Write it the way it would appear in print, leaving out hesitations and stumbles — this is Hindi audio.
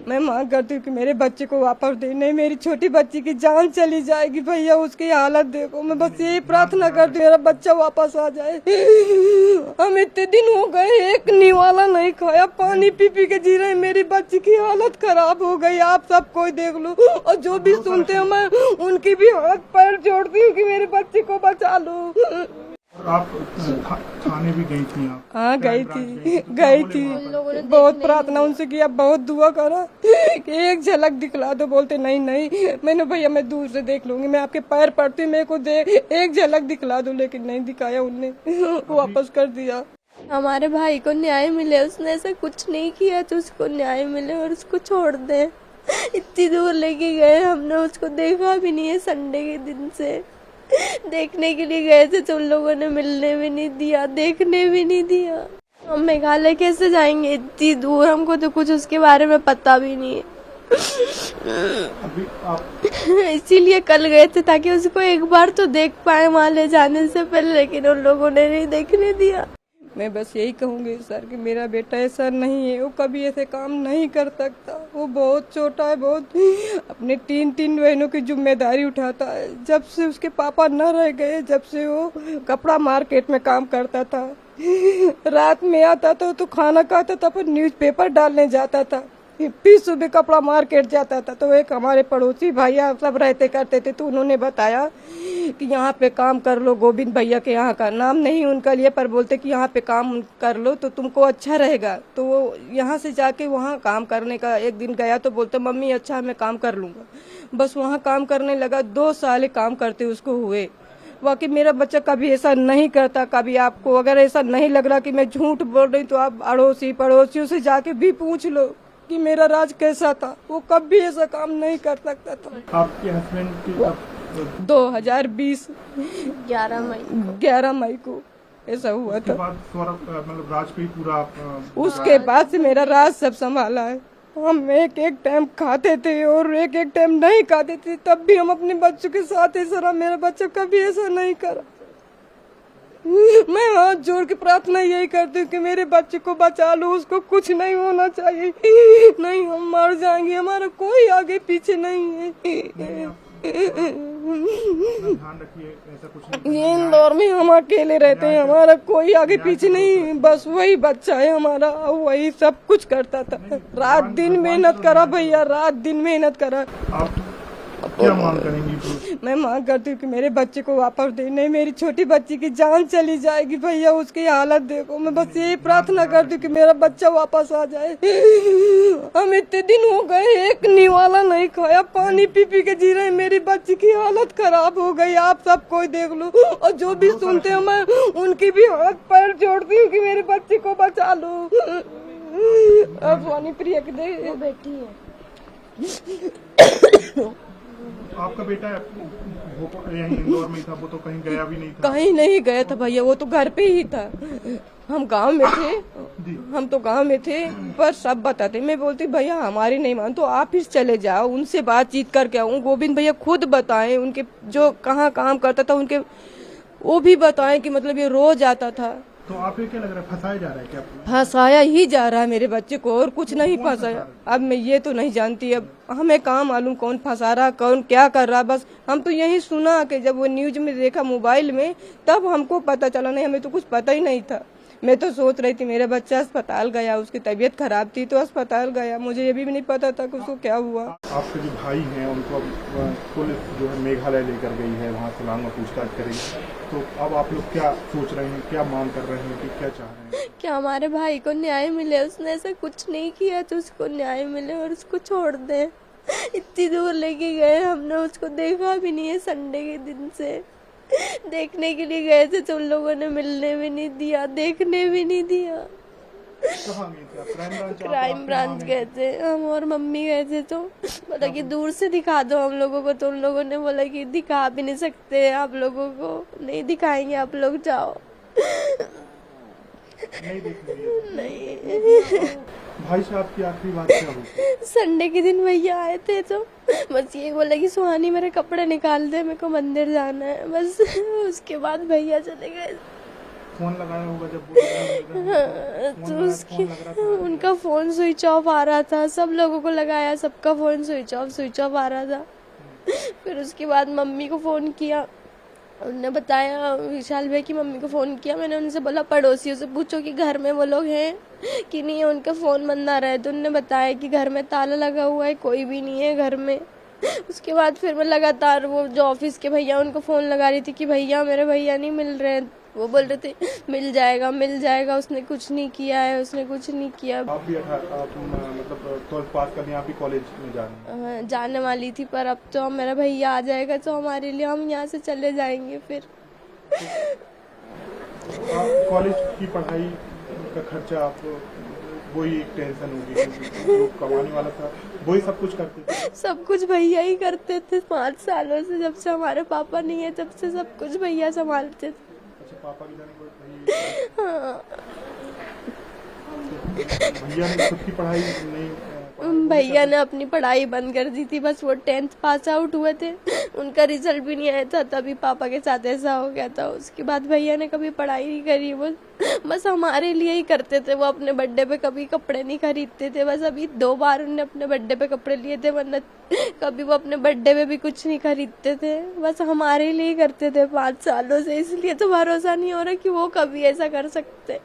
मैं मांग करती हूँ कि मेरे बच्चे को वापस दे, नहीं मेरी छोटी बच्ची की जान चली जाएगी भैया, उसकी हालत देखो। मैं बस यही प्रार्थना करती हूँ मेरा बच्चा वापस आ जाए। हम इतने दिन हो गए एक निवाला नहीं खाया, पानी पी पी के जी रहे, मेरी बच्ची की हालत खराब हो गई। आप सब कोई देख लो, और जो भी सुनते हो मैं उनकी भी हाथ पैर जोड़ती हूँ कि मेरे बच्चे को बचा लो। आप थाने भी गई थी आप? हाँ गई थी। बहुत प्रार्थना उनसे किया, बहुत दुआ करा कि एक झलक दिखला दो। बोलते नहीं मैंने भैया मैं दूर से देख लूंगी, मैं आपके पैर पड़ती मेरे को दे एक झलक दिखला दो, लेकिन नहीं दिखाया उनने, वापस कर दिया। हमारे भाई को न्याय मिले, उसने ऐसा कुछ नहीं किया तो उसको न्याय मिले और उसको छोड़ दे। इतनी दूर लेके गए, हमने उसको देखा भी नहीं है, संडे के दिन से देखने के लिए गए थे तो उन लोगों ने मिलने भी नहीं दिया, देखने भी नहीं दिया। हम मेघालय कैसे जाएंगे इतनी दूर, हमको तो कुछ उसके बारे में पता भी नहीं है। इसीलिए कल गए थे ताकि उसको एक बार तो देख पाए वहाँ ले जाने से पहले, लेकिन उन लोगों ने नहीं देखने दिया। मैं बस यही कहूंगी सर कि मेरा बेटा ऐसा नहीं है, वो कभी ऐसे काम नहीं कर सकता। वो बहुत छोटा है, बहुत अपने तीन बहनों की जिम्मेदारी उठाता है। जब से उसके पापा न रह गए, जब से वो कपड़ा मार्केट में काम करता था, रात में आता था तो खाना खाता था, फिर न्यूज़पेपर डालने जाता था, फिर सुबह कपड़ा मार्केट जाता था। तो एक हमारे पड़ोसी भैया सब रहते करते थे, तो उन्होंने बताया कि यहाँ पे काम कर लो, गोविंद भैया के यहाँ का नाम नहीं उनका लिए, पर बोलते कि यहाँ पे काम कर लो तो तुमको अच्छा रहेगा। तो वो यहाँ से जाके वहाँ काम करने का एक दिन गया तो बोलते मम्मी अच्छा मैं काम कर लूँगा। बस वहाँ काम करने लगा, 2 साल काम करते उसको हुए। बाकी मेरा बच्चा कभी ऐसा नहीं करता। कभी आपको अगर ऐसा नहीं लग रहा कि मैं झूठ बोल रही तो आप अड़ोसी पड़ोसियों से जाके भी पूछ लो कि मेरा राज कैसा था। वो कभी ऐसा काम नहीं कर सकता था। आपके हस्बैंड की 2020 11 मई को ऐसा हुआ था। मतलब राज पे ही पूरा उसके बाद से मेरा राज सब संभाला है। हम एक टाइम खाते थे और एक टाइम नहीं खाते थे, तब भी हम अपने बच्चों के साथ ऐसा रहा। मेरा बच्चा कभी ऐसा नहीं करा। मैं हाथ जोड़ के प्रार्थना यही करती हूँ कि मेरे बच्चे को बचा लो, उसको कुछ नहीं होना चाहिए। नहीं हम मर जाएंगे, हमारा कोई आगे पीछे नहीं है। ध्यान रखिए ऐसा कुछ नहीं। ये इंदौर में हम अकेले रहते हैं, हमारा कोई आगे पीछे नहीं, बस वही बच्चा है हमारा, वही सब कुछ करता था। रात दिन मेहनत करा भैया, रात दिन मेहनत करा। आप क्या मांग करेंगी? मैं मांग करती हूँ कि मेरे बच्चे को वापस दे, नहीं मेरी छोटी बच्ची की जान चली जाएगी भैया, उसकी हालत देखो। मैं बस यही प्रार्थना करती हूँ कि मेरा बच्चा वापस आ जाए। हम इतने दिन हो गए एक निवाला नहीं खाया, पानी पी पी के जी रहे, मेरी बच्ची की हालत खराब हो गई। आप सब कोई देख लो, और जो भी सुनते हो मैं उनकी भी हाथ पैर जोड़ती हूँ कि मेरे बच्चे को बचा लो। अब वानी प्रिया की बेटी है। आपका बेटा यहीं इंदौर में था, वो तो कहीं गया भी नहीं था? कहीं नहीं गया था भैया, वो तो घर पे ही था। हम गांव में थे, हम तो गांव में थे, पर सब बताते। मैं बोलती भैया हमारी नहीं मान तो आप ही चले जाओ, उनसे बातचीत करके आऊँ। गोविंद भैया खुद बताएं, उनके जो कहाँ काम करता था उनके वो भी बताएं कि मतलब ये रोज आता था। तो आप ये क्या लग रहा है, फंसाया जा रहा है क्या? फंसाया ही जा रहा है मेरे बच्चे को, और कुछ नहीं फंसाया। अब मैं ये तो नहीं जानती, अब हमें कहाँ मालूम कौन फंसा रहा, कौन क्या कर रहा। बस हम तो यही सुना कि जब वो न्यूज में देखा मोबाइल में, तब हमको पता चला। नहीं हमें तो कुछ पता ही नहीं था। मैं तो सोच रही थी मेरा बच्चा अस्पताल गया, उसकी तबीयत खराब थी तो अस्पताल गया, मुझे ये भी नहीं पता था कि उसको क्या हुआ। आपके जो भाई हैं उनको पुलिस जो है मेघालय लेकर गई है, वहाँ शिलांग में पूछताछ करेगी। तो अब आप लोग क्या सोच रहे हैं, क्या मांग कर रहे हैं, कि क्या चाह रहे हैं? क्या हमारे भाई को न्याय मिले, उसने ऐसा कुछ नहीं किया तो उसको न्याय मिले और उसको छोड़ दे। इतनी दूर लेके गए, हमने उसको देखा भी नहीं है, संडे के दिन से देखने के लिए गए थे तो उन लोगों ने मिलने भी नहीं दिया, देखने भी नहीं दिया। क्राइम ब्रांच गए थे हम और मम्मी गए थे, तो बोला कि दूर से दिखा दो हम लोगों को। तो उन लोगों ने बोला कि दिखा भी नहीं सकते आप लोगों को, नहीं दिखाएंगे, आप लोग जाओ। नहीं। भाई साहब की आखिरी बात क्या हुई? संडे के दिन भैया आए थे तो बस ये बोला कि सुहानी मेरे कपड़े निकाल दे, मेरे को मंदिर जाना है, बस। उसके बाद भैया चले गए। फोन लगाया होगा जब वो तो उसकी उनका फोन स्विच ऑफ आ रहा था, सब लोगों को लगाया, सबका फोन स्विच ऑफ आ रहा था। फिर उसके बाद मम्मी को फोन किया, उन्होंने बताया, विशाल भाई की मम्मी को फोन किया। मैंने उनसे बोला पड़ोसियों से पूछो कि घर में वो लोग हैं कि नहीं है, उनका फोन बंद आ रहा है। तो उन्होंने बताया कि घर में ताला लगा हुआ है, कोई भी नहीं है घर में। उसके बाद फिर मैं लगातार वो जो ऑफिस के भैया उनको फोन लगा रही थी कि भैया मेरे भैया नहीं मिल रहे हैं। वो बोल रहे थे मिल जाएगा। उसने कुछ नहीं किया है, उसने कुछ नहीं किया। आप भी मतलब 12th पास करने आप भी कॉलेज में जा रही हैं? जाने वाली थी, पर अब तो मेरा भैया आ जाएगा तो हमारे लिए हम यहाँ से चले जाएंगे। फिर कॉलेज की पढ़ाई का खर्चा आप वही एक टेंशन होगी, जो कमाने वाला था वही सब कुछ करते थे। सब कुछ भैया ही करते थे 5 सालों से, जब से हमारे पापा नहीं है तब से सब कुछ भैया संभालते थे। अच्छा, पापा की जाने के बाद हाँ। भैया ने खुद की पढ़ाई नहीं भैया ने अपनी पढ़ाई बंद कर दी थी, बस वो 10th पास आउट हुए थे, उनका रिजल्ट भी नहीं आया था, तभी पापा के साथ ऐसा हो गया था। उसके बाद भैया ने कभी पढ़ाई नहीं करी, वो बस हमारे लिए ही करते थे। वो अपने बर्थडे पे कभी कपड़े नहीं खरीदते थे, बस अभी 2 बार उन्होंने अपने बर्थडे पे कपड़े लिए थे, वरना कभी वो अपने बर्थडे पे भी कुछ नहीं खरीदते थे, बस हमारे लिए ही करते थे 5 सालों से। इसलिए तो भरोसा नहीं हो रहा कि वो कभी ऐसा कर सकते।